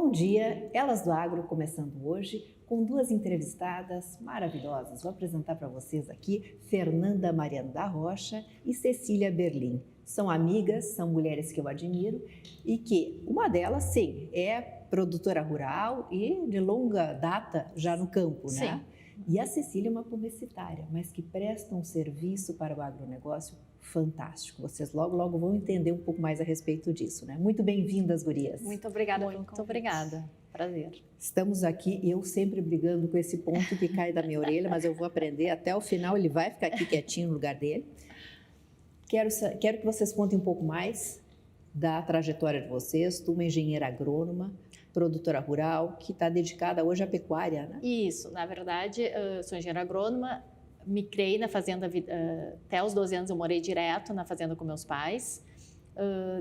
Bom dia, Elas do Agro começando hoje com duas entrevistadas maravilhosas. Vou apresentar para vocês aqui Fernanda Mariano da Rocha e Cecília Berlim. São amigas, são mulheres que eu admiro e que uma delas, sim, é produtora rural e de longa data já no campo, né? Sim. E a Cecília é uma publicitária, mas que presta um serviço para o agronegócio fantástico. Vocês logo vão entender um pouco mais a respeito disso, né? Muito bem-vindas, gurias. Muito obrigada. Muito obrigada. Prazer. Estamos aqui, eu sempre brigando com esse ponto que cai da minha orelha, mas eu vou aprender até o final, ele vai ficar aqui quietinho no lugar dele. Quero que vocês contem um pouou mais da trajetória de vocês, tu uma engenheira agrônoma, produtora rural, que está dedicada hoje à pecuária, né? Isso, na verdade, eu sou engenheira agrônoma, me criei na fazenda, até os 12 anos eu morei direto na fazenda com meus pais,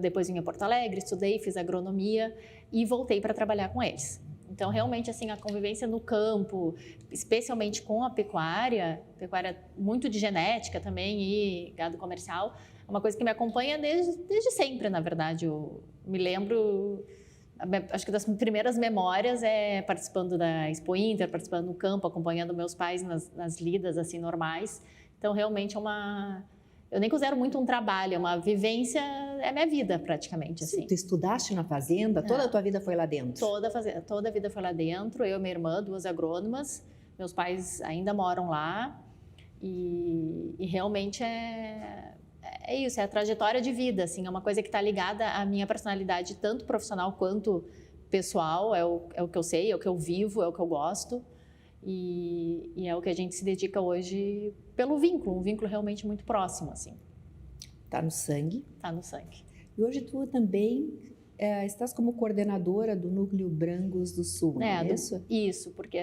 depois vim a Porto Alegre, estudei, fiz agronomia e voltei para trabalhar com eles. Então, realmente, assim, a convivência no campo, especialmente com a pecuária muito de genética também e gado comercial, é uma coisa que me acompanha desde sempre, na verdade. Eu me lembro, acho que das primeiras memórias é participando da Expo Inter, participando no campo, acompanhando meus pais nas lidas, assim, normais. Então, realmente é uma... Eu nem considero muito um trabalho, é uma vivência, é minha vida praticamente, assim. Sim, tu estudaste na fazenda, toda a tua vida foi lá dentro? Toda a vida foi lá dentro, eu e minha irmã, duas agrônomas, meus pais ainda moram lá e realmente é isso, é a trajetória de vida, assim, é uma coisa que está ligada à minha personalidade, tanto profissional quanto pessoal, é o que eu sei, é o que eu vivo, é o que eu gosto. E é o que a gente se dedica hoje pelo vínculo, um vínculo realmente muito próximo, assim. Tá no sangue. Tá no sangue. E hoje tu também estás como coordenadora do Núcleo Brangus do Sul, não é isso? Isso, porque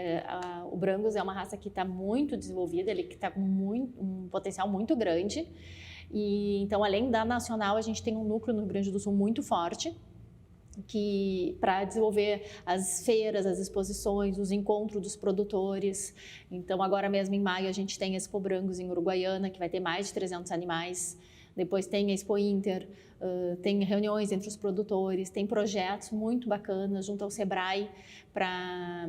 o Brangus é uma raça que está muito desenvolvida, ele está com um potencial muito grande. E então, além da nacional, a gente tem um núcleo no Rio Grande do Sul muito forte, que para desenvolver as feiras, as exposições, os encontros dos produtores. Então, agora mesmo em maio a gente tem a Expo Brangus em Uruguaiana, que vai ter mais de 300 animais. Depois tem a Expo Inter, tem reuniões entre os produtores, tem projetos muito bacanas junto ao Sebrae para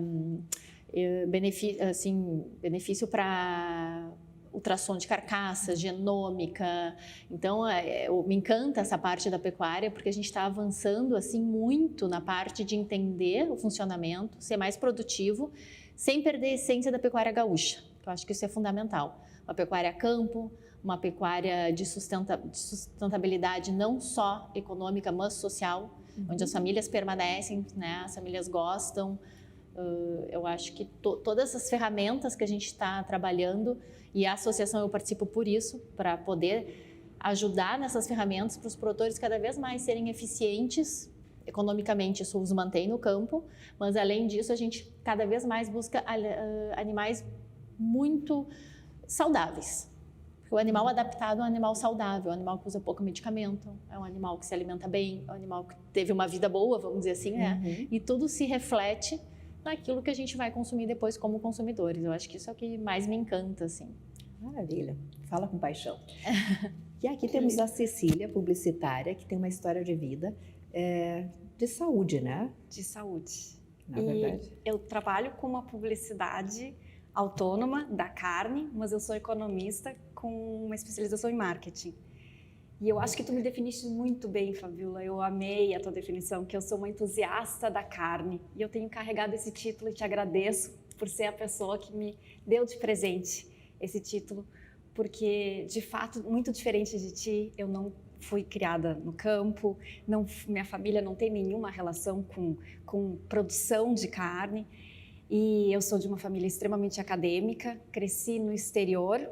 benefício para ultrassom de carcaça, genômica. Então, me encanta essa parte da pecuária, porque a gente está avançando assim muito na parte de entender o funcionamento, ser mais produtivo, sem perder a essência da pecuária gaúcha, que eu acho que isso é fundamental. Uma pecuária a campo, uma pecuária de sustentabilidade não só econômica, mas social, onde as famílias permanecem, né? As famílias gostam. Eu acho que todas as ferramentas que a gente está trabalhando, e a associação eu participo por isso, para poder ajudar nessas ferramentas para os produtores cada vez mais serem eficientes, economicamente isso os mantém no campo, mas além disso a gente cada vez mais busca animais muito saudáveis. Porque o animal adaptado é um animal saudável, é um animal que usa pouco medicamento, é um animal que se alimenta bem, é um animal que teve uma vida boa, vamos dizer assim, né? Uhum. E tudo se reflete naquilo que a gente vai consumir depois como consumidores. Eu acho que isso é o que mais me encanta, assim. Maravilha, fala com paixão. E aqui temos a Cecília, publicitária, que tem uma história de vida de saúde, né? De saúde. Na verdade. Eu trabalho com uma publicidade autônoma da carne, mas eu sou economista com uma especialização em marketing. E eu acho que tu me definiste muito bem, Fabiola. Eu amei a tua definição, que eu sou uma entusiasta da carne. E eu tenho carregado esse título e te agradeço por ser a pessoa que me deu de presente esse título, porque, de fato, muito diferente de ti, eu não fui criada no campo, minha família não tem nenhuma relação com produção de carne. E eu sou de uma família extremamente acadêmica, cresci no exterior,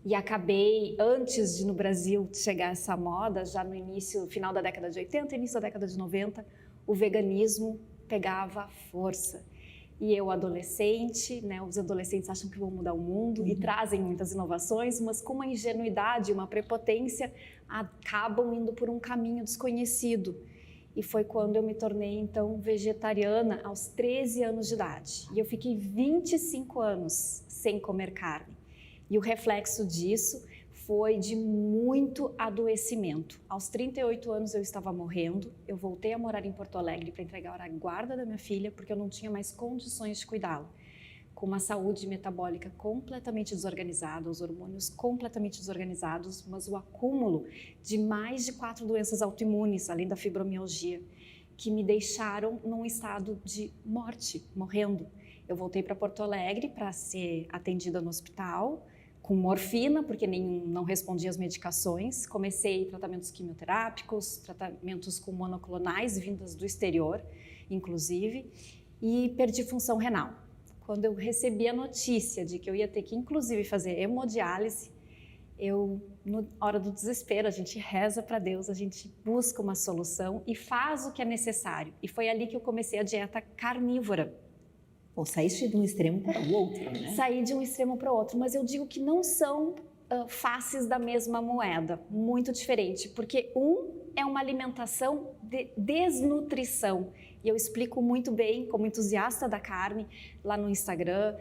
e acabei, antes de no Brasil chegar essa moda, já no final da década de 80, início da década de 90, o veganismo pegava força. E eu, adolescente, né, os adolescentes acham que vão mudar o mundo e trazem muitas inovações, mas com uma ingenuidade, uma prepotência, acabam indo por um caminho desconhecido. E foi quando eu me tornei, então, vegetariana aos 13 anos de idade. E eu fiquei 25 anos sem comer carne. E o reflexo disso foi de muito adoecimento. Aos 38 anos eu estava morrendo, eu voltei a morar em Porto Alegre para entregar a guarda da minha filha, porque eu não tinha mais condições de cuidá-la. Com uma saúde metabólica completamente desorganizada, os hormônios completamente desorganizados, mas o acúmulo de mais de 4 doenças autoimunes, além da fibromialgia, que me deixaram num estado de morte, morrendo. Eu voltei para Porto Alegre para ser atendida no hospital, com morfina, porque não respondia às medicações. Comecei tratamentos quimioterápicos, tratamentos com monoclonais vindas do exterior, inclusive, e perdi função renal. Quando eu recebi a notícia de que eu ia ter que, inclusive, fazer hemodiálise, na hora do desespero, a gente reza para Deus, a gente busca uma solução e faz o que é necessário. E foi ali que eu comecei a dieta carnívora. Bom, saíste de um extremo para o outro, né? Saí de um extremo para o outro, mas eu digo que não são faces da mesma moeda, muito diferente, porque é uma alimentação de desnutrição. E eu explico muito bem, como entusiasta da carne, lá no Instagram,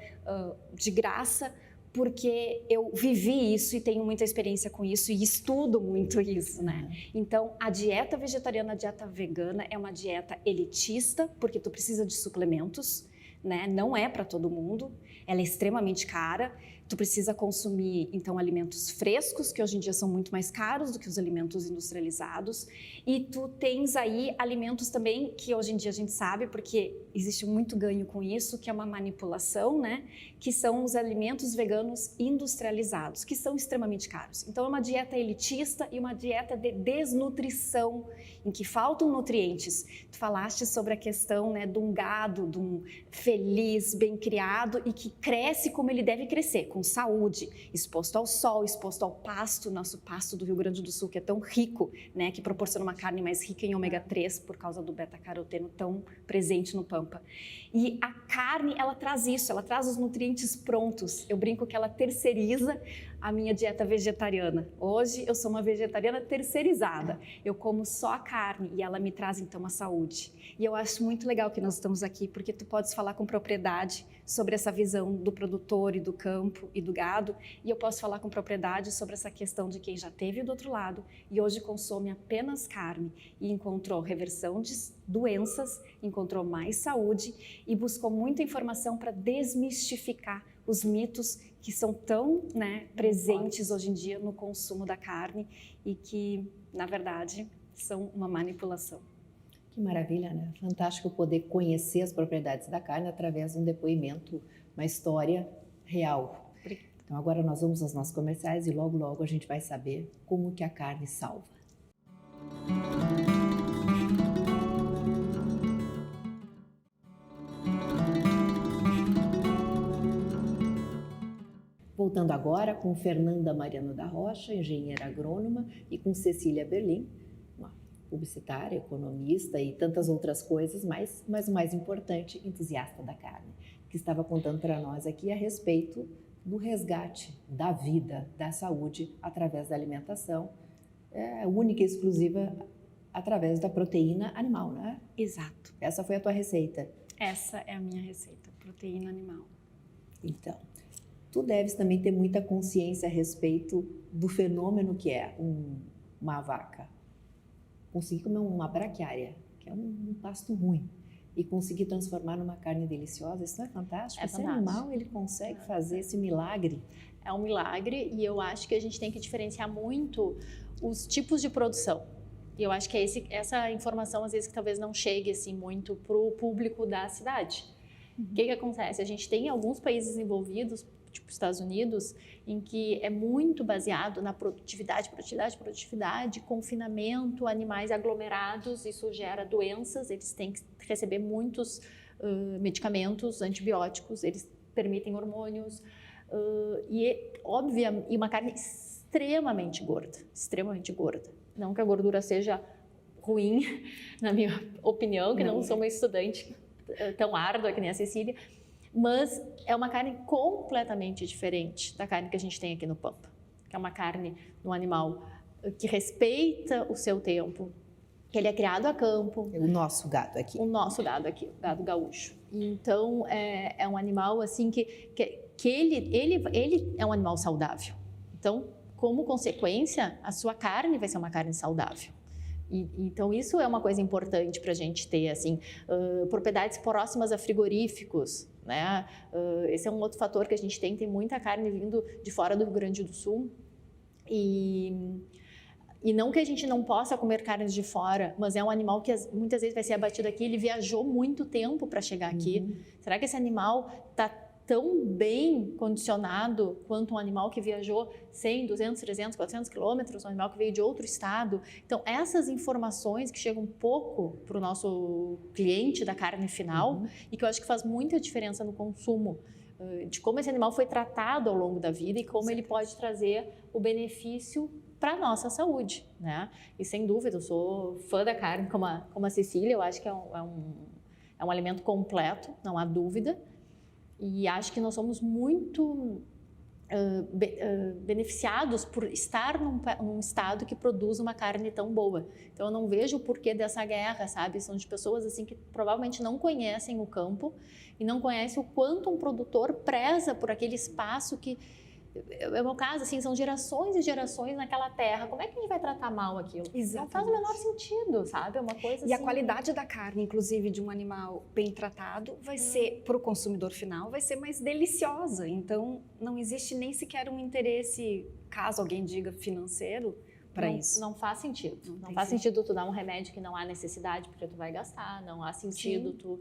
de graça, porque eu vivi isso e tenho muita experiência com isso e estudo muito isso, né? Então, a dieta vegetariana, a dieta vegana é uma dieta elitista, porque tu precisa de suplementos, né? Não é para todo mundo, ela é extremamente cara. Tu precisa consumir, então, alimentos frescos, que hoje em dia são muito mais caros do que os alimentos industrializados. E tu tens aí alimentos também que hoje em dia a gente sabe, porque existe muito ganho com isso, que é uma manipulação, né? Que são os alimentos veganos industrializados, que são extremamente caros. Então, é uma dieta elitista e uma dieta de desnutrição, em que faltam nutrientes. Tu falaste sobre a questão, né, de um gado, de um feliz, bem criado e que cresce como ele deve crescer, com saúde, exposto ao sol, exposto ao pasto, nosso pasto do Rio Grande do Sul, que é tão rico, né, que proporciona uma carne mais rica em ômega 3 por causa do beta-caroteno tão presente no Pampa. E a carne, ela traz isso, ela traz os nutrientes prontos. Eu brinco que ela terceiriza a minha dieta vegetariana. Hoje eu sou uma vegetariana terceirizada. Eu como só a carne e ela me traz então a saúde. E eu acho muito legal que nós estamos aqui, porque tu podes falar com propriedade sobre essa visão do produtor e do campo e do gado, e eu posso falar com propriedade sobre essa questão de quem já teve do outro lado e hoje consome apenas carne e encontrou reversão de doenças, encontrou mais saúde e buscou muita informação para desmistificar os mitos que são tão, né, presentes hoje em dia no consumo da carne e que, na verdade, são uma manipulação. Que maravilha, né? Fantástico poder conhecer as propriedades da carne através de um depoimento, uma história real. Então agora nós vamos aos nossos comerciais e logo logo a gente vai saber como que a carne salva. Voltando agora com Fernanda Mariano da Rocha, engenheira agrônoma, e com Cecília Berlim, uma publicitária, economista e tantas outras coisas, mas o mais importante, entusiasta da carne, que estava contando para nós aqui a respeito do resgate da vida, da saúde, através da alimentação, única e exclusiva através da proteína animal, né? Exato. Essa foi a tua receita? Essa é a minha receita, proteína animal. Então, tu deves também ter muita consciência a respeito do fenômeno que é uma vaca conseguir comer uma braquiária, que é um pasto ruim, e conseguir transformar numa carne deliciosa. Isso não é fantástico? Esse animal, ele consegue fazer esse milagre. É um milagre e eu acho que a gente tem que diferenciar muito os tipos de produção. E eu acho que é essa informação, às vezes, que talvez não chegue assim, muito para o público da cidade. O que acontece? A gente tem alguns países envolvidos, tipo Estados Unidos, em que é muito baseado na produtividade, confinamento, animais aglomerados, isso gera doenças, eles têm que receber muitos medicamentos, antibióticos, eles permitem hormônios, e uma carne extremamente gorda. Não que a gordura seja ruim, na minha opinião, que não sou uma estudante tão árdua que nem a Cecília, mas é uma carne completamente diferente da carne que a gente tem aqui no Pampa, que é uma carne de um animal que respeita o seu tempo, que ele é criado a campo. O nosso gado aqui. O nosso gado aqui, o gado gaúcho. Então, é um animal assim que ele é um animal saudável. Então, como consequência, a sua carne vai ser uma carne saudável. Então, isso é uma coisa importante para a gente ter, assim, propriedades próximas a frigoríficos, né? Esse é um outro fator que a gente tem muita carne vindo de fora do Rio Grande do Sul. E não que a gente não possa comer carnes de fora, mas é um animal que muitas vezes vai ser abatido aqui, ele viajou muito tempo para chegar aqui. Será que esse animal está tão bem condicionado quanto um animal que viajou 100, 200, 300, 400 quilômetros, um animal que veio de outro estado? Então, essas informações que chegam um pouco para o nosso cliente da carne final e que eu acho que faz muita diferença no consumo, de como esse animal foi tratado ao longo da vida e como ele pode trazer o benefício para a nossa saúde, né? E sem dúvida, eu sou fã da carne como a Cecília, eu acho que é um alimento completo, não há dúvida. E acho que nós somos muito beneficiados por estar num estado que produz uma carne tão boa. Então, eu não vejo o porquê dessa guerra, sabe? São de pessoas assim que provavelmente não conhecem o campo e não conhecem o quanto um produtor preza por aquele espaço que... É o meu caso, assim, são gerações e gerações naquela terra. Como é que a gente vai tratar mal aquilo? Exatamente. Não faz o menor sentido, sabe? É uma coisa E assim... a qualidade da carne, inclusive de um animal bem tratado, vai ser, para o consumidor final, vai ser mais deliciosa. Então, não existe nem sequer um interesse, caso alguém diga financeiro, para isso. Não faz sentido. Não faz sentido tu dar um remédio que não há necessidade, porque tu vai gastar. Não há sentido tu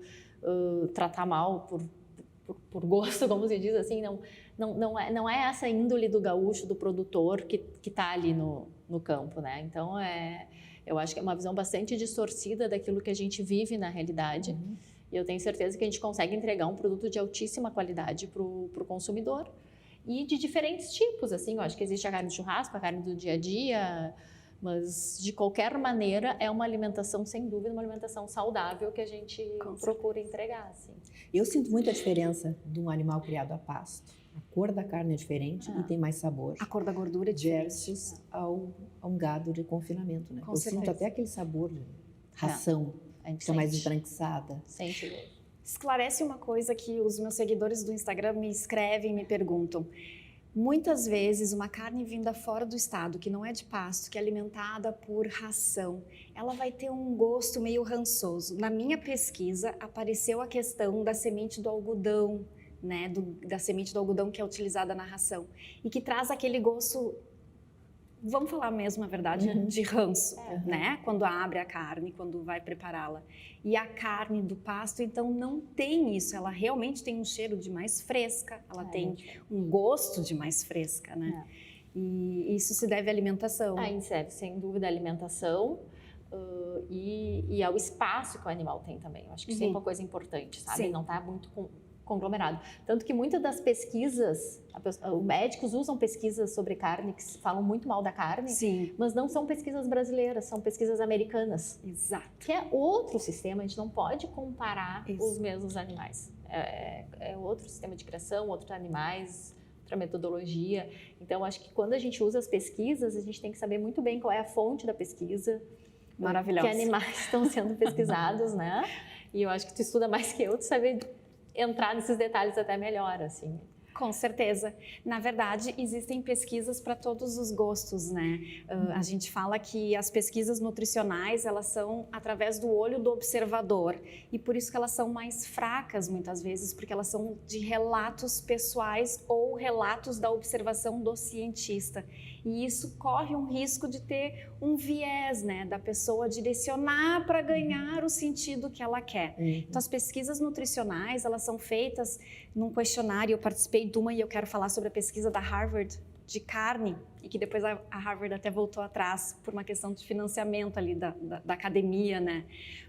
tratar mal por gosto, como se diz assim. Não é essa índole do gaúcho, do produtor que está ali no campo, né? Então, eu acho que é uma visão bastante distorcida daquilo que a gente vive na realidade. E eu tenho certeza que a gente consegue entregar um produto de altíssima qualidade para o consumidor e de diferentes tipos, assim. Eu acho que existe a carne de churrasco, a carne do dia a dia, mas de qualquer maneira é uma alimentação, sem dúvida, uma alimentação saudável que a gente procura entregar, assim. Eu sinto muita diferença de um animal criado a pasto. A cor da carne é diferente e tem mais sabor. A cor da gordura é diferente. Versus a um gado de confinamento, né? Com eu certeza. Sinto até aquele sabor de ração, que está mais esbranquiçada. Sente. Esclarece uma coisa que os meus seguidores do Instagram me escrevem e me perguntam. Muitas vezes, uma carne vinda fora do estado, que não é de pasto, que é alimentada por ração, ela vai ter um gosto meio rançoso. Na minha pesquisa, apareceu a questão da semente do algodão, né, da semente do algodão que é utilizada na ração e que traz aquele gosto, vamos falar mesmo a verdade, de ranço, né? Quando abre a carne, quando vai prepará-la. E a carne do pasto, então, não tem isso. Ela realmente tem um cheiro de mais fresca, ela tem um gosto de mais fresca, né? E isso se deve à alimentação. Isso deve, sem dúvida, à alimentação e ao espaço que o animal tem também. Eu acho que isso é uma coisa importante, sabe? Não está muito conglomerado. Tanto que muitas das pesquisas, os médicos usam pesquisas sobre carne que falam muito mal da carne, mas não são pesquisas brasileiras, são pesquisas americanas. Exato. Que é outro sistema, a gente não pode comparar os mesmos animais. É outro sistema de criação, outros animais, outra metodologia. Então, acho que quando a gente usa as pesquisas, a gente tem que saber muito bem qual é a fonte da pesquisa, maravilhosa, que animais estão sendo pesquisados, né? E eu acho que tu estuda mais que eu, tu sabe entrar nesses detalhes até melhor, assim. Com certeza. Na verdade, existem pesquisas para todos os gostos, né? A gente fala que as pesquisas nutricionais, elas são através do olho do observador. E por isso que elas são mais fracas, muitas vezes, porque elas são de relatos pessoais ou relatos da observação do cientista. E isso corre um risco de ter um viés, né? Da pessoa direcionar para ganhar o sentido que ela quer. Então, as pesquisas nutricionais, elas são feitas num questionário. Eu participei de uma e eu quero falar sobre a pesquisa da Harvard de carne, e que depois a Harvard até voltou atrás por uma questão de financiamento ali da academia, né?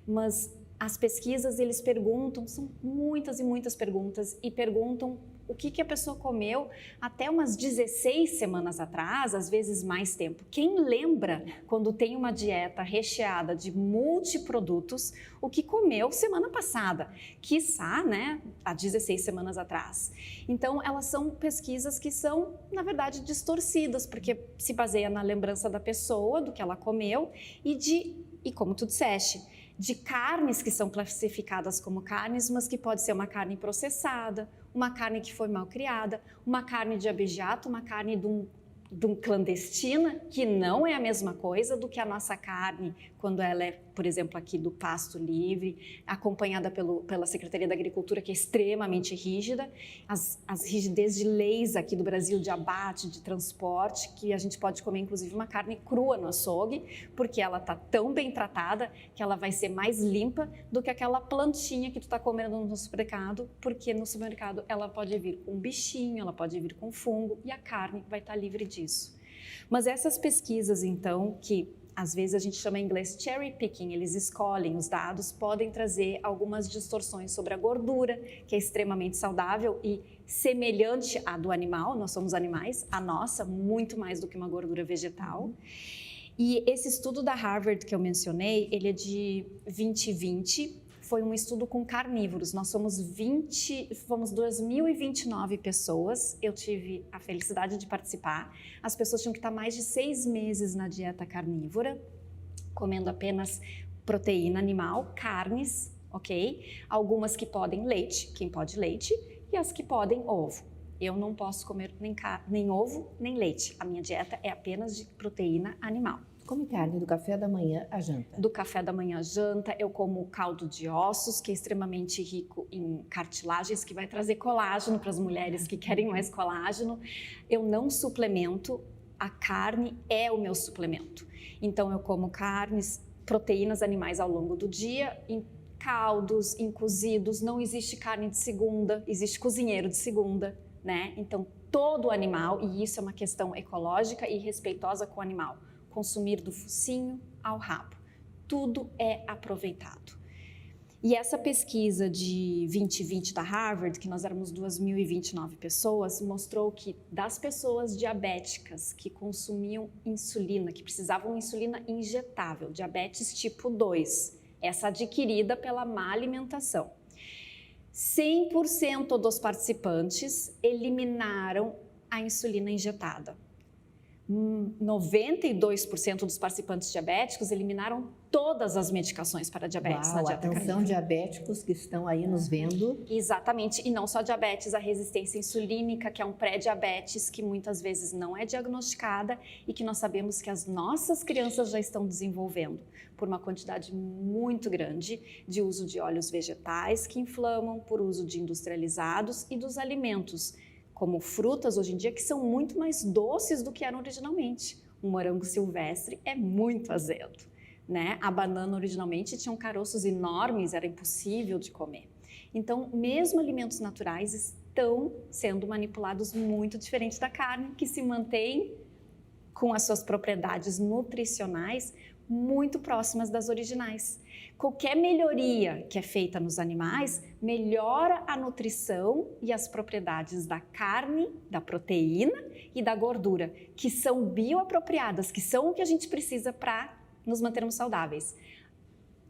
Mas as pesquisas, eles perguntam, são muitas e muitas perguntas, e perguntam o que a pessoa comeu até umas 16 semanas atrás, às vezes mais tempo. Quem lembra quando tem uma dieta recheada de multiprodutos, o que comeu semana passada, quiçá, né, há 16 semanas atrás. Então, elas são pesquisas que são, na verdade, distorcidas, porque se baseia na lembrança da pessoa, do que ela comeu, e como tu disseste, de carnes que são classificadas como carnes, mas que pode ser uma carne processada, uma carne que foi mal criada, uma carne de abigeato, uma carne de clandestina, que não é a mesma coisa do que a nossa carne, quando ela é, por exemplo, aqui do pasto livre, acompanhada pela Secretaria da Agricultura, que é extremamente rígida, as rigidez de leis aqui do Brasil, de abate, de transporte, que a gente pode comer, inclusive, uma carne crua no açougue, porque ela está tão bem tratada que ela vai ser mais limpa do que aquela plantinha que tu está comendo no supermercado, porque no supermercado ela pode vir com um bichinho, ela pode vir com fungo, e a carne vai estar livre disso. Mas essas pesquisas, então, que às vezes a gente chama em inglês cherry picking, eles escolhem os dados, podem trazer algumas distorções sobre a gordura, que é extremamente saudável e semelhante à do animal, nós somos animais, a nossa, muito mais do que uma gordura vegetal. E esse estudo da Harvard que eu mencionei, ele é de 2020, foi um estudo com carnívoros. Nós fomos 2.029 pessoas, eu tive a felicidade de participar. As pessoas tinham que estar mais de 6 meses na dieta carnívora, comendo apenas proteína animal, carnes, ok? Algumas que podem leite, quem pode leite, e as que podem ovo. Eu não posso comer nem ovo, nem leite. A minha dieta é apenas de proteína animal. Come carne do café da manhã à janta? Do café da manhã à janta, eu como caldo de ossos, que é extremamente rico em cartilagens, que vai trazer colágeno para as mulheres que querem mais colágeno. Eu não suplemento, a carne é o meu suplemento. Então, eu como carnes, proteínas animais ao longo do dia, em caldos, em cozidos. Não existe carne de segunda, existe cozinheiro de segunda, né? Então, todo animal, e isso é uma questão ecológica e respeitosa com o animal, consumir do focinho ao rabo. Tudo é aproveitado. E essa pesquisa de 2020 da Harvard, que nós éramos 2.029 pessoas, mostrou que das pessoas diabéticas que consumiam insulina, que precisavam de insulina injetável, diabetes tipo 2, essa adquirida pela má alimentação, 100% dos participantes eliminaram a insulina injetada. 92% dos participantes diabéticos eliminaram todas as medicações para diabetes na dieta carnívora. Atenção, diabéticos que estão aí nos vendo. Exatamente, e não só diabetes, a resistência insulínica, que é um pré-diabetes que muitas vezes não é diagnosticada e que nós sabemos que as nossas crianças já estão desenvolvendo por uma quantidade muito grande de uso de óleos vegetais que inflamam, por uso de industrializados e dos alimentos, como frutas hoje em dia, que são muito mais doces do que eram originalmente. O morango silvestre é muito azedo, né? A banana originalmente tinha caroços enormes, era impossível de comer. Então, mesmo alimentos naturais estão sendo manipulados muito diferente da carne, que se mantém com as suas propriedades nutricionais muito próximas das originais. Qualquer melhoria que é feita nos animais melhora a nutrição e as propriedades da carne, da proteína e da gordura, que são bioapropriadas, que são o que a gente precisa para nos mantermos saudáveis.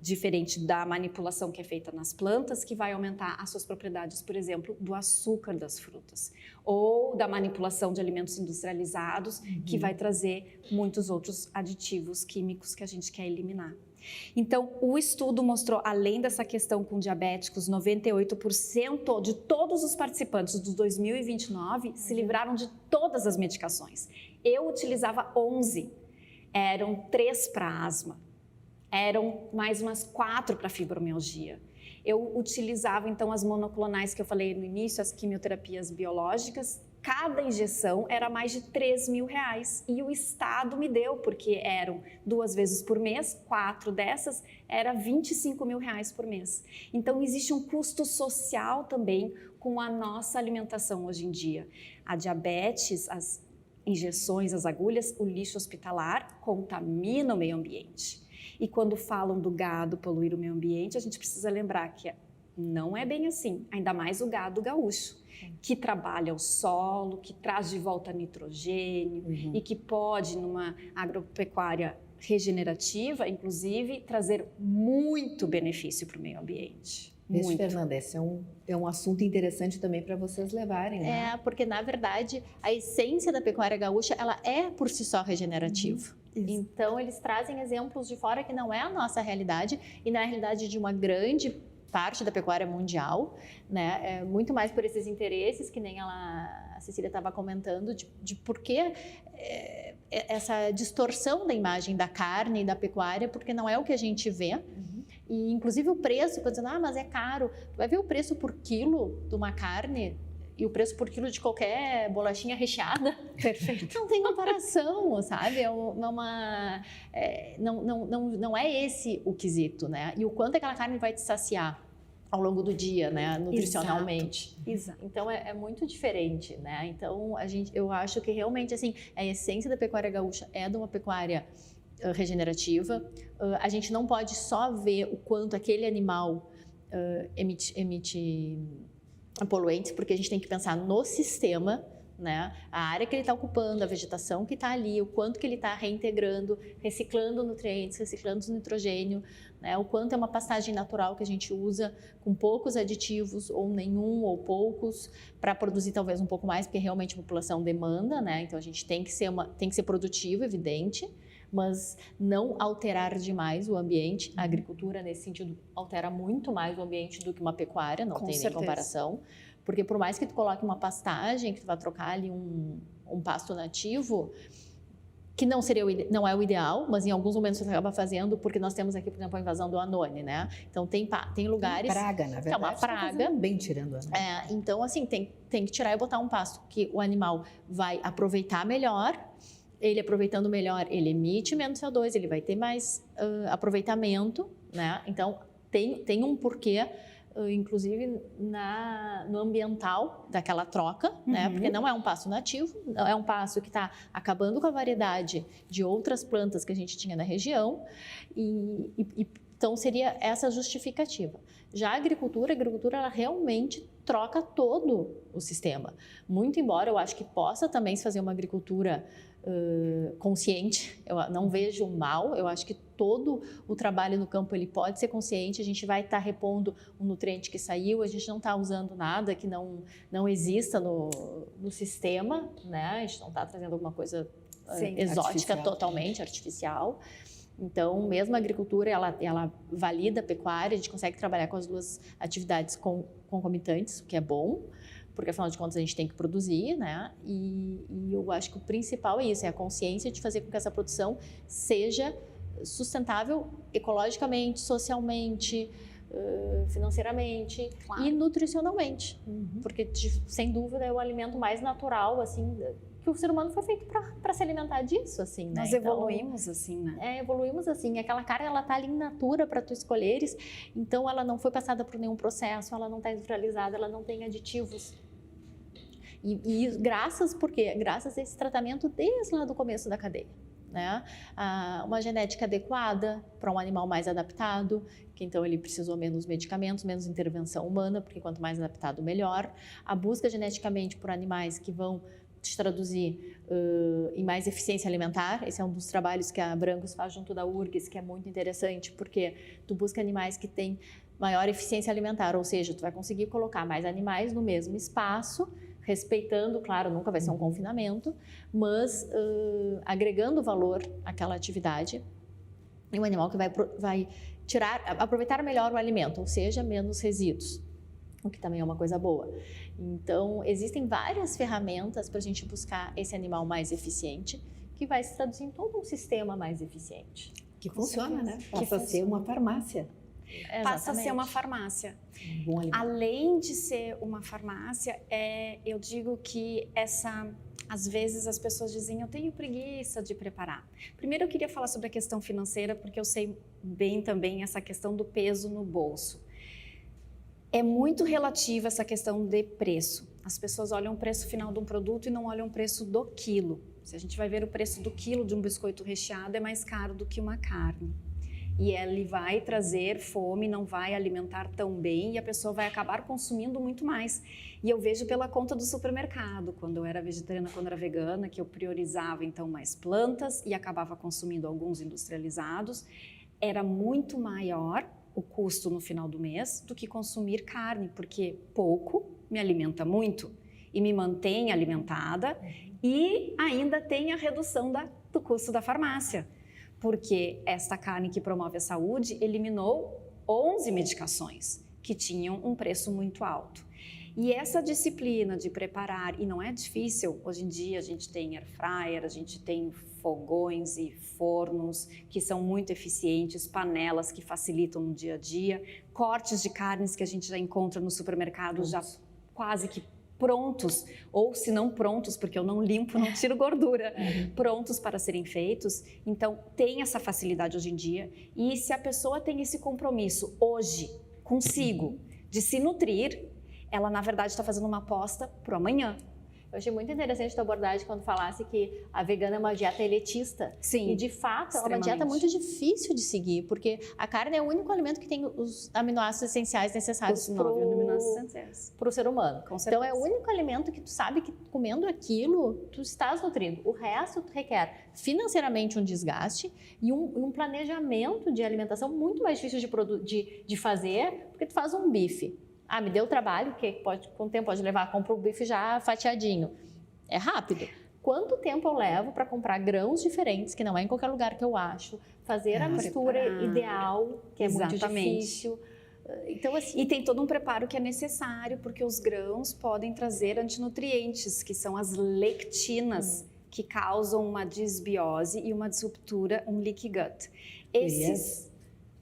Diferente da manipulação que é feita nas plantas, que vai aumentar as suas propriedades, por exemplo, do açúcar das frutas, ou da manipulação de alimentos industrializados, que vai trazer muitos outros aditivos químicos que a gente quer eliminar. Então, o estudo mostrou, além dessa questão com diabéticos, 98% de todos os participantes do 2029 se livraram de todas as medicações. Eu utilizava 11, eram 3 para asma. Eram mais umas 4 para fibromialgia. Eu utilizava, então, as monoclonais que eu falei no início, as quimioterapias biológicas. Cada injeção era mais de R$3.000 e o Estado me deu, porque eram 2 vezes por mês, 4 dessas, era R$25.000 por mês. Então, existe um custo social também com a nossa alimentação hoje em dia. A diabetes, as injeções, as agulhas, o lixo hospitalar contamina o meio ambiente. E quando falam do gado poluir o meio ambiente, a gente precisa lembrar que não é bem assim, ainda mais o gado gaúcho, que trabalha o solo, que traz de volta nitrogênio e que pode, numa agropecuária regenerativa, inclusive, trazer muito benefício para o meio ambiente. Isso, Fernanda, esse é um assunto interessante também para vocês levarem, né? Porque, na verdade, a essência da pecuária gaúcha, ela é por si só regenerativa. Então, eles trazem exemplos de fora que não é a nossa realidade e na realidade de uma grande parte da pecuária mundial, né? Muito mais por esses interesses, que nem a Cecília estava comentando, de por que essa distorção da imagem da carne e da pecuária, porque não é o que a gente vê. E inclusive o preço, quando dizendo, mas é caro, tu vai ver o preço por quilo de uma carne e o preço por quilo de qualquer bolachinha recheada. Perfeito. Não tem comparação, sabe? Não é esse o quesito, né? E o quanto aquela carne vai te saciar ao longo do dia, né? Nutricionalmente. Exato. Então é muito diferente, né? Então eu acho que realmente assim a essência da pecuária gaúcha é de uma pecuária regenerativa. A gente não pode só ver o quanto aquele animal emite poluentes, porque a gente tem que pensar no sistema, né? A área que ele está ocupando, a vegetação que está ali, o quanto que ele está reintegrando, reciclando nutrientes, reciclando nitrogênio, né? O quanto é uma pastagem natural que a gente usa com poucos aditivos ou nenhum ou poucos para produzir talvez um pouco mais, porque realmente a população demanda, né? Então a gente tem que ser produtivo, evidente, mas não alterar demais o ambiente. A agricultura, nesse sentido, altera muito mais o ambiente do que uma pecuária, não tem nem comparação. Porque por mais que tu coloque uma pastagem, que tu vai trocar ali um pasto nativo, que não é o ideal, mas em alguns momentos você acaba fazendo, porque nós temos aqui, por exemplo, a invasão do anone, né? Então tem lugares... Uma praga, na verdade. Que é uma praga. Bem tirando o anone. Então, assim, tem que tirar e botar um pasto que o animal vai aproveitar melhor. Ele aproveitando melhor, ele emite menos CO2, ele vai ter mais aproveitamento, né? Então, tem um porquê, inclusive no ambiental daquela troca, né? Porque não é um pasto nativo, é um pasto que está acabando com a variedade de outras plantas que a gente tinha na região, então seria essa justificativa. Já a agricultura ela realmente troca todo o sistema. Muito embora eu acho que possa também se fazer uma agricultura consciente, eu não vejo mal, eu acho que todo o trabalho no campo ele pode ser consciente, a gente vai estar repondo um nutriente que saiu, a gente não está usando nada que não exista no sistema, né? A gente não está trazendo alguma coisa exótica, totalmente artificial. Então, mesmo a agricultura, ela valida a pecuária, a gente consegue trabalhar com as duas atividades concomitantes, o que é bom, porque afinal de contas a gente tem que produzir, né? E eu acho que o principal é isso, é a consciência de fazer com que essa produção seja sustentável ecologicamente, socialmente, financeiramente e nutricionalmente, porque sem dúvida é o alimento mais natural, assim, que o ser humano foi feito para se alimentar disso, assim, né? Nós evoluímos assim, né? Evoluímos assim. Aquela carne, ela tá ali in natura para tu escolheres, então ela não foi passada por nenhum processo, ela não está industrializada, ela não tem aditivos. E graças a esse tratamento desde lá do começo da cadeia, né? Uma genética adequada para um animal mais adaptado, que então ele precisou menos medicamentos, menos intervenção humana, porque quanto mais adaptado, melhor. A busca geneticamente por animais que vão te traduzir em mais eficiência alimentar. Esse é um dos trabalhos que a Brancos faz junto da URGS, que é muito interessante, porque tu busca animais que têm maior eficiência alimentar, ou seja, tu vai conseguir colocar mais animais no mesmo espaço, respeitando, claro, nunca vai ser um confinamento, mas agregando valor àquela atividade, e um animal que vai aproveitar melhor o alimento, ou seja, menos resíduos, o que também é uma coisa boa. Então, existem várias ferramentas para a gente buscar esse animal mais eficiente, que vai se traduzir em todo um sistema mais eficiente. Que funciona, né? Passa a ser uma farmácia. Passa a ser uma farmácia. Além de ser uma farmácia, eu digo que às vezes as pessoas dizem, eu tenho preguiça de preparar. Primeiro eu queria falar sobre a questão financeira, porque eu sei bem também essa questão do peso no bolso. É muito relativa essa questão de preço. As pessoas olham o preço final de um produto e não olham o preço do quilo. Se a gente vai ver o preço do quilo de um biscoito recheado, é mais caro do que uma carne. E ele vai trazer fome, não vai alimentar tão bem e a pessoa vai acabar consumindo muito mais. E eu vejo pela conta do supermercado, quando eu era vegetariana, quando eu era vegana, que eu priorizava então mais plantas e acabava consumindo alguns industrializados, era muito maior o custo no final do mês do que consumir carne, porque pouco me alimenta muito e me mantém alimentada e ainda tem a redução do custo da farmácia, porque esta carne que promove a saúde eliminou 11 medicações. que tinham um preço muito alto. E essa disciplina de preparar, e não é difícil, hoje em dia a gente tem air fryer, a gente tem fogões e fornos que são muito eficientes, panelas que facilitam no dia a dia, cortes de carnes que a gente já encontra no supermercado já quase que prontos, ou se não prontos, porque eu não limpo, não tiro gordura, prontos para serem feitos. Então tem essa facilidade hoje em dia, e se a pessoa tem esse compromisso hoje consigo de se nutrir, ela, na verdade, está fazendo uma aposta para o amanhã. Eu achei muito interessante a tua abordagem quando falasse que a vegana é uma dieta elitista. Sim. E, de fato, é uma dieta muito difícil de seguir, porque a carne é o único alimento que tem os aminoácidos essenciais necessários para o ser humano. Com certeza. Então, é o único alimento que tu sabe que comendo aquilo, tu estás nutrindo. O resto requer financeiramente um desgaste e um planejamento de alimentação muito mais difícil de fazer, porque tu faz um bife. Ah, me deu trabalho, que com o tempo pode levar, compro o bife já fatiadinho. É rápido. Quanto tempo eu levo para comprar grãos diferentes, que não é em qualquer lugar que eu acho, fazer a mistura ideal, que é muito difícil. Então, assim... E tem todo um preparo que é necessário, porque os grãos podem trazer antinutrientes, que são as lectinas, que causam uma disbiose e uma disruptura, um leaky gut.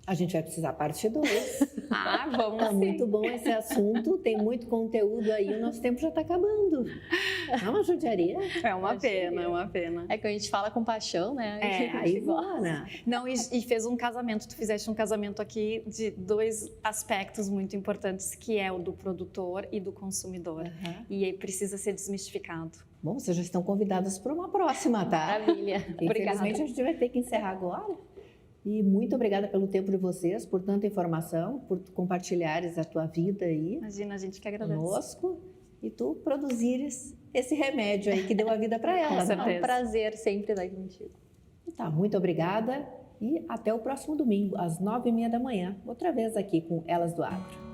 A gente vai precisar parte 2. Vamos Tá muito bom esse assunto, tem muito conteúdo aí, o nosso tempo já está acabando. É uma judiaria. É uma pena. É que a gente fala com paixão, né? Aí bora. Não, e fez um casamento, tu fizeste um casamento aqui de 2 aspectos muito importantes, que é o do produtor e do consumidor. E aí precisa ser desmistificado. Bom, vocês já estão convidados para uma próxima, tá? Maravilha. Infelizmente a gente vai ter que encerrar agora. E muito obrigada pelo tempo de vocês, por tanta informação, por compartilhares a tua vida aí. Imagina, a gente que agradece. Conosco, e tu produzires esse remédio aí que deu a vida para ela. Com certeza. É um prazer sempre estar contigo. Tá, muito obrigada e até o próximo domingo, às 9h30 da manhã, outra vez aqui com Elas do Agro.